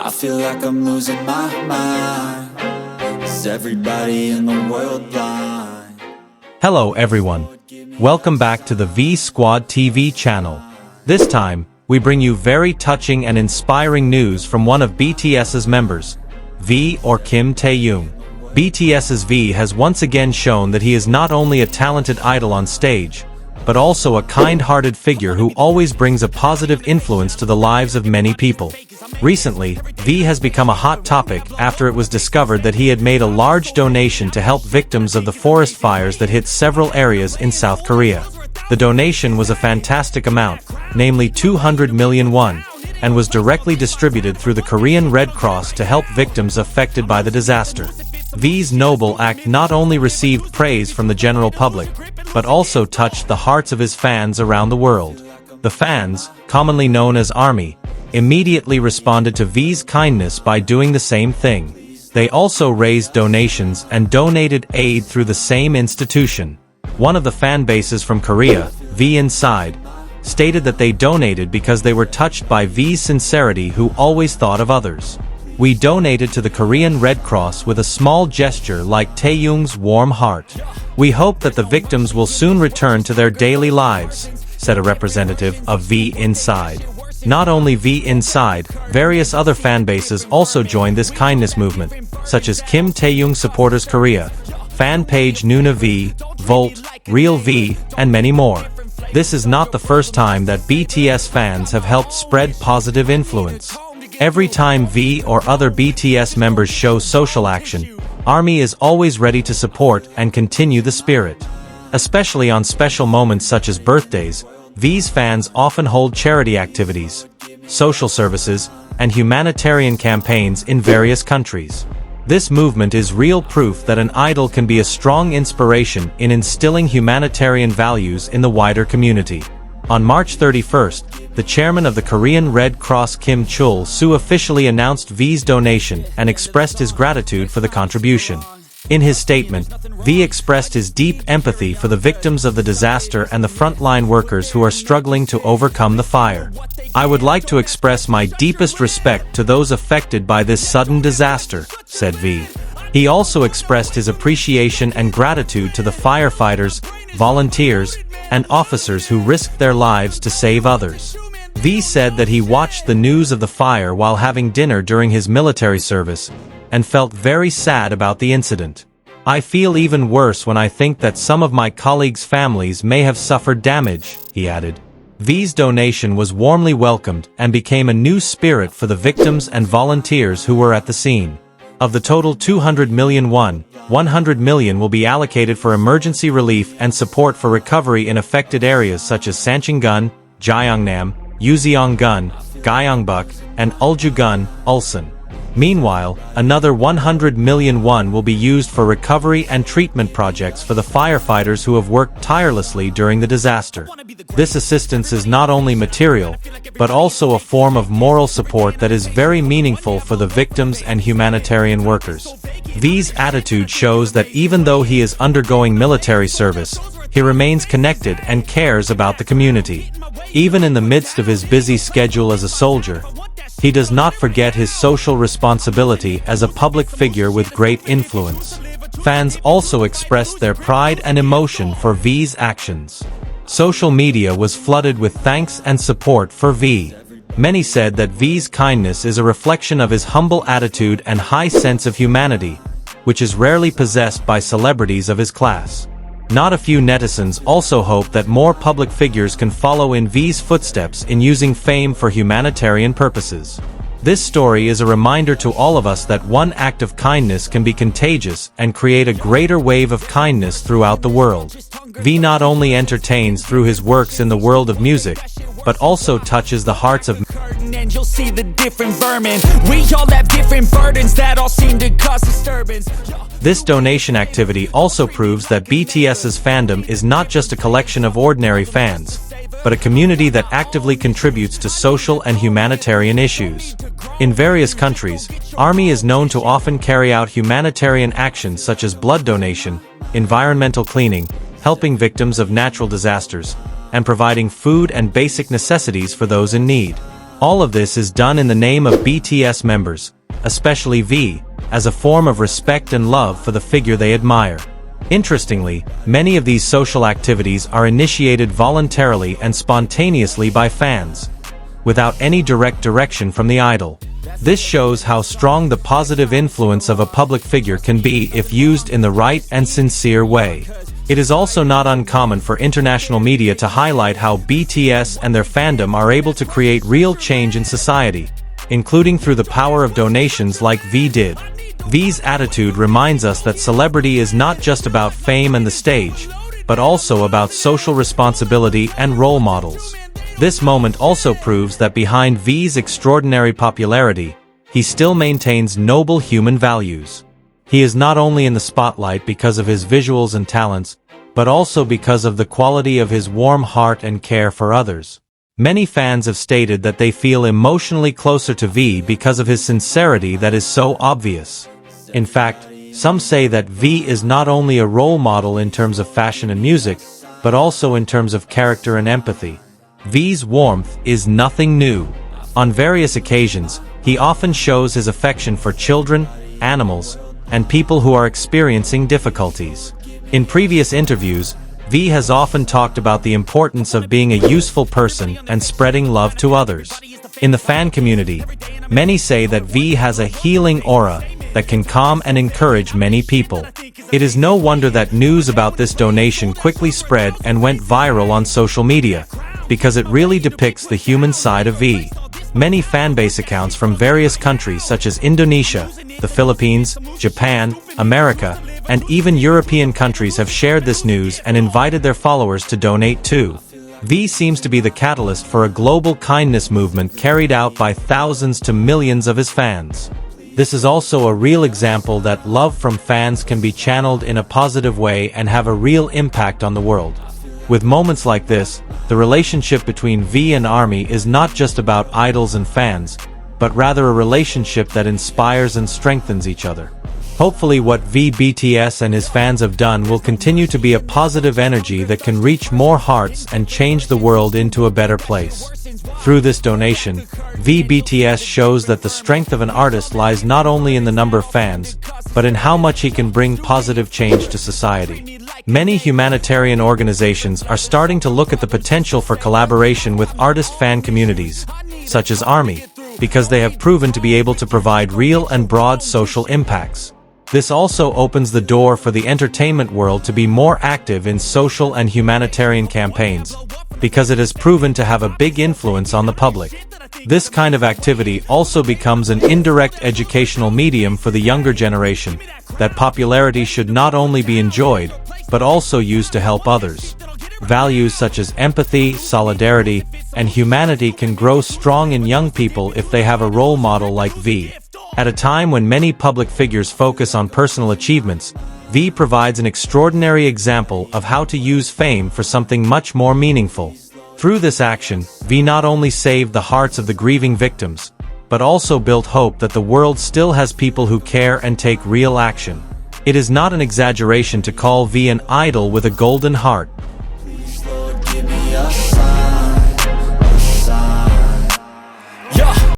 I feel like I'm losing my mind. Is everybody in the world blind? Hello everyone. Welcome back to the V Squad TV channel. This time, we bring you very touching and inspiring news from one of BTS's members, V or Kim Taehyung. BTS's V has once again shown that he is not only a talented idol on stage, but also a kind-hearted figure who always brings a positive influence to the lives of many people. Recently, V has become a hot topic after it was discovered that he had made a large donation to help victims of the forest fires that hit several areas in South Korea. The donation was a fantastic amount, namely 200 million won, and was directly distributed through the Korean Red Cross to help victims affected by the disaster. V's noble act not only received praise from the general public, but also touched the hearts of his fans around the world. The fans, commonly known as ARMY, immediately responded to V's kindness by doing the same thing. They also raised donations and donated aid through the same institution. One of the fan bases from Korea, V Inside, stated that they donated because they were touched by V's sincerity, who always thought of others. We donated to the Korean Red Cross with a small gesture like Taehyung's warm heart. We hope that the victims will soon return to their daily lives, said a representative of V Inside. Not only V Inside, various other fan bases also joined this kindness movement, such as Kim Taehyung Supporters Korea, fan page Nuna V, Volt, Real V, and many more. This is not the first time that BTS fans have helped spread positive influence. Every time V or other BTS members show social action, ARMY is always ready to support and continue the spirit. Especially on special moments such as birthdays, V's fans often hold charity activities, social services, and humanitarian campaigns in various countries. This movement is real proof that an idol can be a strong inspiration in instilling humanitarian values in the wider community. On March 31st, the chairman of the Korean Red Cross Kim Chul-soo officially announced V's donation and expressed his gratitude for the contribution. In his statement, V expressed his deep empathy for the victims of the disaster and the frontline workers who are struggling to overcome the fire. I would like to express my deepest respect to those affected by this sudden disaster, said V. He also expressed his appreciation and gratitude to the firefighters, volunteers, and officers who risked their lives to save others. V said that he watched the news of the fire while having dinner during his military service, and felt very sad about the incident. I feel even worse when I think that some of my colleagues' families may have suffered damage, he added. V's donation was warmly welcomed and became a new spirit for the victims and volunteers who were at the scene. Of the total 200 million won, 100 million will be allocated for emergency relief and support for recovery in affected areas such as Sancheongun, Gyeongnam, Useonggun, Gyeongbuk, and Uljugun, Ulsan. Meanwhile, another 100 million won will be used for recovery and treatment projects for the firefighters who have worked tirelessly during the disaster. This assistance is not only material, but also a form of moral support that is very meaningful for the victims and humanitarian workers. V's attitude shows that even though he is undergoing military service, he remains connected and cares about the community. Even in the midst of his busy schedule as a soldier, he does not forget his social responsibility as a public figure with great influence. Fans also expressed their pride and emotion for V's actions. Social media was flooded with thanks and support for V. Many said that V's kindness is a reflection of his humble attitude and high sense of humanity, which is rarely possessed by celebrities of his class. Not a few netizens also hope that more public figures can follow in V's footsteps in using fame for humanitarian purposes. This story is a reminder to all of us that one act of kindness can be contagious and create a greater wave of kindness throughout the world. V not only entertains through his works in the world of music, but also touches the hearts of and you'll see the different vermin. We all have different burdens that all seem to cause disturbance. This donation activity also proves that BTS's fandom is not just a collection of ordinary fans, but a community that actively contributes to social and humanitarian issues. In various countries, ARMY is known to often carry out humanitarian actions such as blood donation, environmental cleaning, helping victims of natural disasters, and providing food and basic necessities for those in need. All of this is done in the name of BTS members, especially V, as a form of respect and love for the figure they admire. Interestingly, many of these social activities are initiated voluntarily and spontaneously by fans, without any direct direction from the idol. This shows how strong the positive influence of a public figure can be if used in the right and sincere way. It is also not uncommon for international media to highlight how BTS and their fandom are able to create real change in society, including through the power of donations like V did. V's attitude reminds us that celebrity is not just about fame and the stage, but also about social responsibility and role models. This moment also proves that behind V's extraordinary popularity, he still maintains noble human values. He is not only in the spotlight because of his visuals and talents, but also because of the quality of his warm heart and care for others. Many fans have stated that they feel emotionally closer to V because of his sincerity that is so obvious. In fact, some say that V is not only a role model in terms of fashion and music, but also in terms of character and empathy. V's warmth is nothing new. On various occasions, he often shows his affection for children, animals, and people who are experiencing difficulties. In previous interviews, V has often talked about the importance of being a useful person and spreading love to others. In the fan community, many say that V has a healing aura that can calm and encourage many people. It is no wonder that news about this donation quickly spread and went viral on social media, because it really depicts the human side of V. Many fanbase accounts from various countries such as Indonesia, the Philippines, Japan, America, and even European countries have shared this news and invited their followers to donate too. V seems to be the catalyst for a global kindness movement carried out by thousands to millions of his fans. This is also a real example that love from fans can be channeled in a positive way and have a real impact on the world. With moments like this, the relationship between V and ARMY is not just about idols and fans, but rather a relationship that inspires and strengthens each other. Hopefully what BTS and his fans have done will continue to be a positive energy that can reach more hearts and change the world into a better place. Through this donation, BTS shows that the strength of an artist lies not only in the number of fans, but in how much he can bring positive change to society. Many humanitarian organizations are starting to look at the potential for collaboration with artist fan communities, such as ARMY, because they have proven to be able to provide real and broad social impacts. This also opens the door for the entertainment world to be more active in social and humanitarian campaigns, because it has proven to have a big influence on the public. This kind of activity also becomes an indirect educational medium for the younger generation, that popularity should not only be enjoyed, but also used to help others. Values such as empathy, solidarity, and humanity can grow strong in young people if they have a role model like V. At a time when many public figures focus on personal achievements, V provides an extraordinary example of how to use fame for something much more meaningful. Through this action, V not only saved the hearts of the grieving victims, but also built hope that the world still has people who care and take real action. It is not an exaggeration to call V an idol with a golden heart.